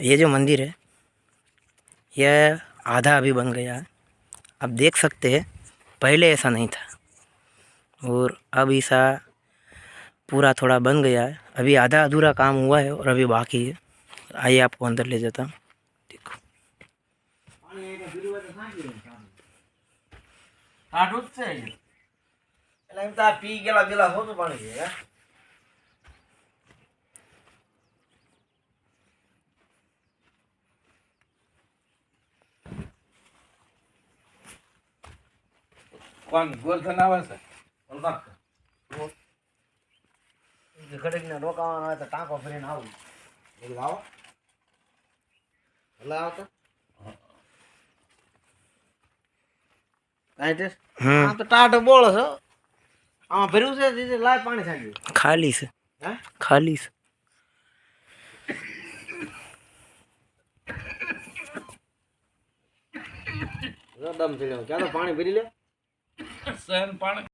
ये जो मंदिर है यह आधा अभी बन गया है। आप देख सकते हैं पहले ऐसा नहीं था और अब ऐसा पूरा थोड़ा बन गया है। अभी आधा अधूरा काम हुआ है और अभी बाकी है। आइए आपको अंदर ले जाता हूँ। देखो કોણ ગોરધન આવે છે ઘડીક ને રોકાવાનો હોય તો ટાંકો ભરીને આવું લાવો એટલે આવતો કાંઈ ટેસ્ટ આ તો ટાટો બોળ છે આમાં ભર્યું છે દીદી લાય પાણી છાંટ્યું खाली से હે खाली से દમ ચડ્યો ચાલો પાણી ભરી લે સહન પાણી